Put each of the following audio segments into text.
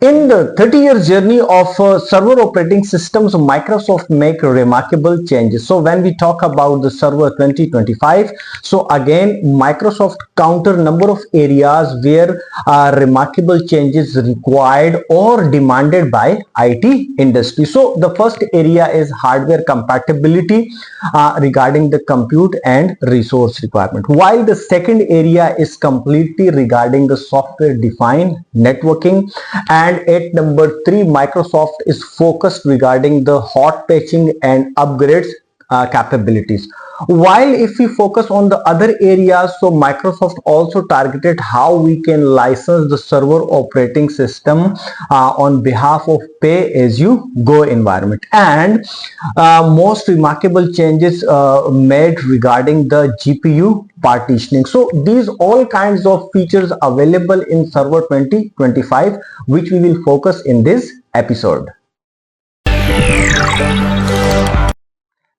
In the 30-year journey of server operating systems, Microsoft make remarkable changes. So when we talk about the server 2025, so again, Microsoft counter number of areas where remarkable changes required or demanded by IT industry. So the first area is hardware compatibility regarding the compute and resource requirement, while the second area is completely regarding the software defined networking. And at number 3, Microsoft is focused regarding the hot patching and upgrades capabilities. While if we focus on the other areas, so Microsoft also targeted how we can license the server operating system on behalf of pay as you go environment. And most remarkable changes made regarding the GPU partitioning. So these all kinds of features available in server 2025, which we will focus in this episode.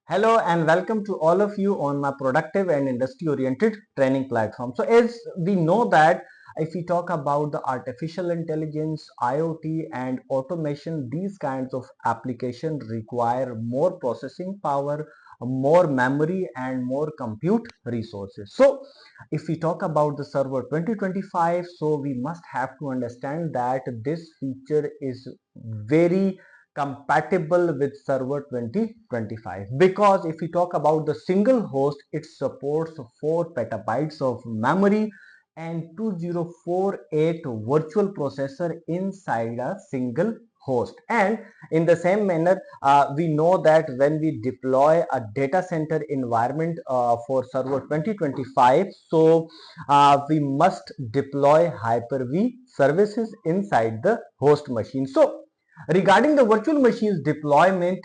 Hello and welcome to all of you on my productive and industry oriented training platform. So as we know that if we talk about the artificial intelligence, IoT and automation, these kinds of applications require more processing power, more memory and more compute resources. So if we talk about the server 2025, so we must have to understand that this feature is very compatible with server 2025, because if we talk about the single host, it supports 4 petabytes of memory and 2048 virtual processor inside a single host. And in the same manner, we know that when we deploy a data center environment for server 2025, so we must deploy Hyper-V services inside the host machine. So regarding the virtual machines deployment,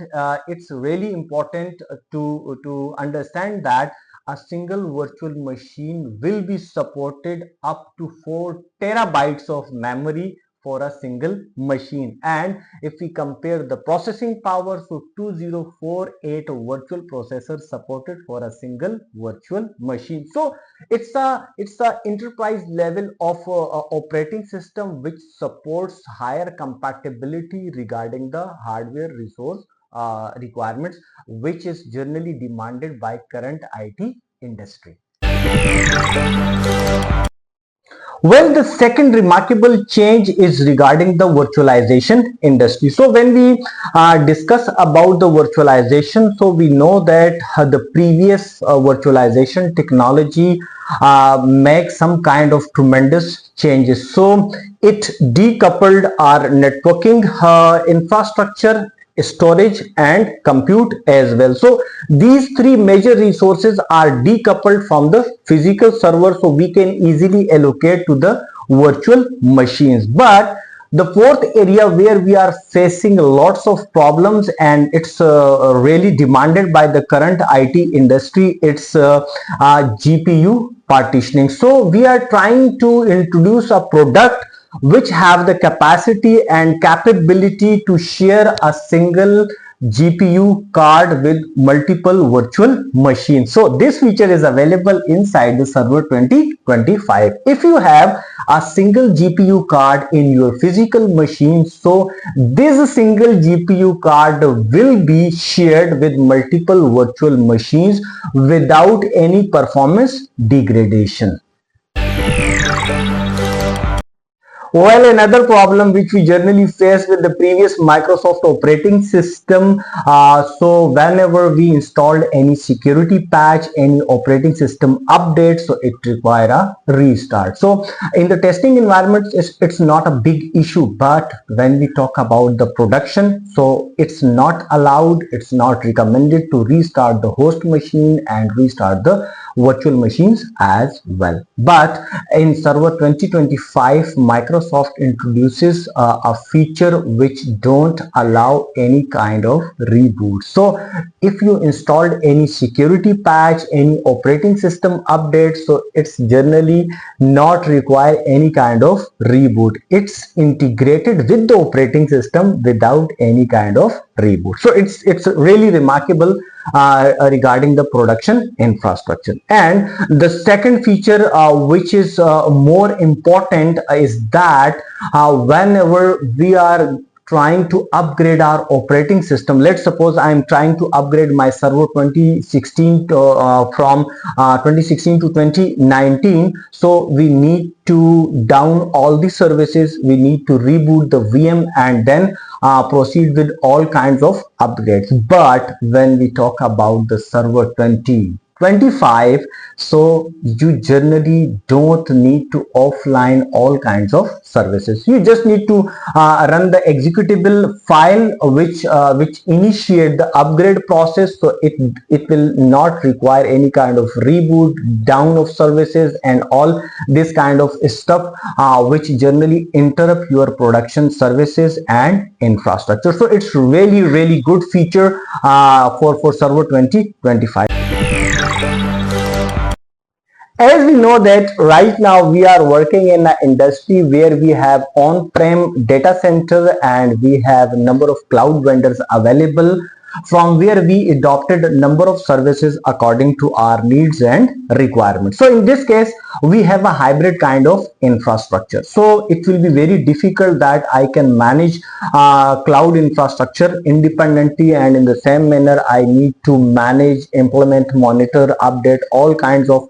it's really important to understand that a single virtual machine will be supported up to 4 terabytes of memory for a single machine. And if we compare the processing power, so 2048 virtual processors supported for a single virtual machine. So it's a enterprise level of operating system which supports higher compatibility regarding the hardware resource requirements, which is generally demanded by current IT industry. Well, the second remarkable change is regarding the virtualization industry. So when we discuss about the virtualization, so we know that the previous virtualization technology makes some kind of tremendous changes. So it decoupled our networking infrastructure, storage and compute as well. So these three major resources are decoupled from the physical server, so we can easily allocate to the virtual machines. But the fourth area where we are facing lots of problems, and it's really demanded by the current IT industry, it's GPU partitioning. So we are trying to introduce a product which have the capacity and capability to share a single GPU card with multiple virtual machines. So this feature is available inside the server 2025. If you have a single GPU card in your physical machine, so this single GPU card will be shared with multiple virtual machines without any performance degradation. Well, another problem which we generally face with the previous Microsoft operating system, so whenever we installed any security patch, any operating system update, so it require a restart. So in the testing environment, it's not a big issue, but when we talk about the production, so it's not allowed, it's not recommended to restart the host machine and restart the virtual machines as well. But in server 2025, Microsoft introduces a feature which don't allow any kind of reboot. So if you installed any security patch, any operating system update, so it's generally not require any kind of reboot. It's integrated with the operating system without any kind of reboot. So it's really remarkable regarding the production infrastructure. And the second feature which is more important is that whenever we are trying to upgrade our operating system, let's suppose I'm trying to upgrade my server 2016 to, from 2016 to 2019, so we need to down all the services, we need to reboot the VM and then proceed with all kinds of upgrades. But when we talk about the server 2025, so you generally don't need to offline all kinds of services. You just need to run the executable file which initiate the upgrade process, so it will not require any kind of reboot, down of services and all this kind of stuff which generally interrupt your production services and infrastructure. So it's really good feature for server 2025. As we know that right now we are working in an industry where we have on-prem data center and we have a number of cloud vendors available, from where we adopted a number of services according to our needs and requirements. So in this case, we have a hybrid kind of infrastructure. So it will be very difficult that I can manage cloud infrastructure independently, and in the same manner I need to manage, implement, monitor, update all kinds of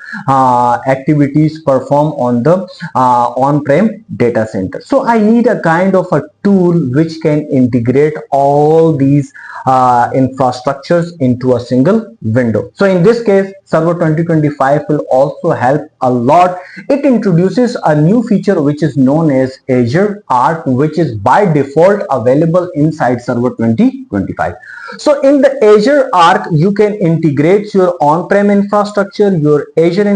activities performed on the on-prem data center. So I need a kind of a tool which can integrate all these infrastructures into a single window. So in this case, Server 2025 will also help a lot. It introduces a new feature which is known as Azure Arc, which is by default available inside Server 2025. So in the Azure Arc, you can integrate your on-prem infrastructure, your Azure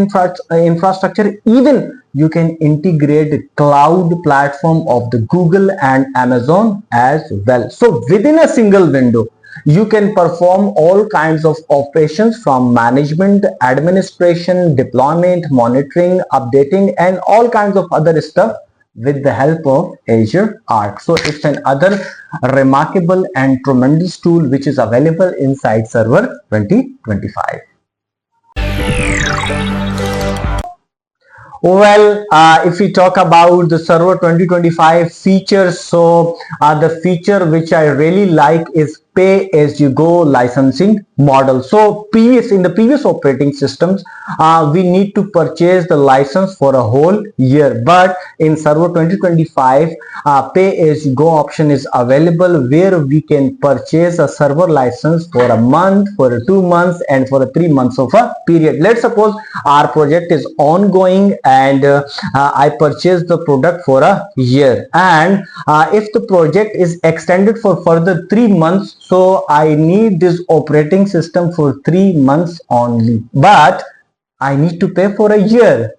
infrastructure, even you can integrate the cloud platform of the Google and Amazon as well. So within a single window, you can perform all kinds of operations from management, administration, deployment, monitoring, updating, and all kinds of other stuff with the help of Azure Arc. So it's another remarkable and tremendous tool which is available inside Server 2025. Well, if we talk about the Server 2025 features, so the feature which I really like is pay-as-you-go licensing model. So in the previous operating systems, we need to purchase the license for a whole year, but in Server 2025, pay-as-you-go option is available, where we can purchase a server license for a month, for 2 months, and for 3 months of a period. Let's suppose our project is ongoing and I purchased the product for a year, and if the project is extended for further 3 months, so I need this operating system for 3 months only, but I need to pay for a year.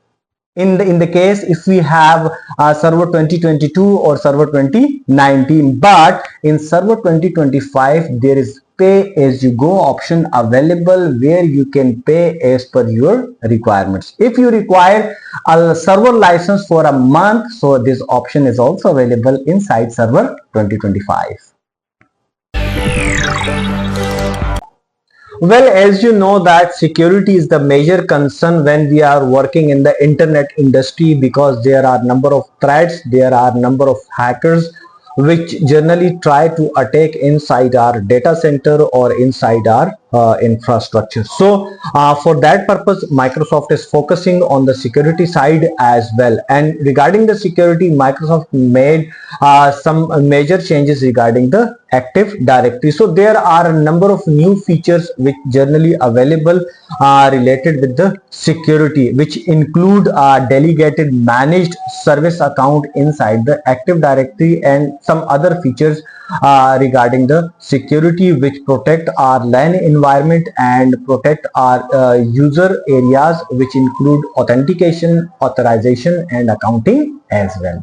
In the case if we have Server 2022 or Server 2019, but in Server 2025 there is pay as you go option available, where you can pay as per your requirements. If you require a server license for a month, so this option is also available inside Server 2025. Well, as you know that security is the major concern when we are working in the internet industry, because there are number of threats, there are number of hackers which generally try to attack inside our data center or inside our infrastructure. So for that purpose, Microsoft is focusing on the security side as well. And regarding the security, Microsoft made some major changes regarding the Active Directory. So there are a number of new features which generally available related with the security, which include delegated managed service account inside the Active Directory, and some other features regarding the security which protect our LAN environment and protect our user areas, which include authentication, authorization, and accounting as well.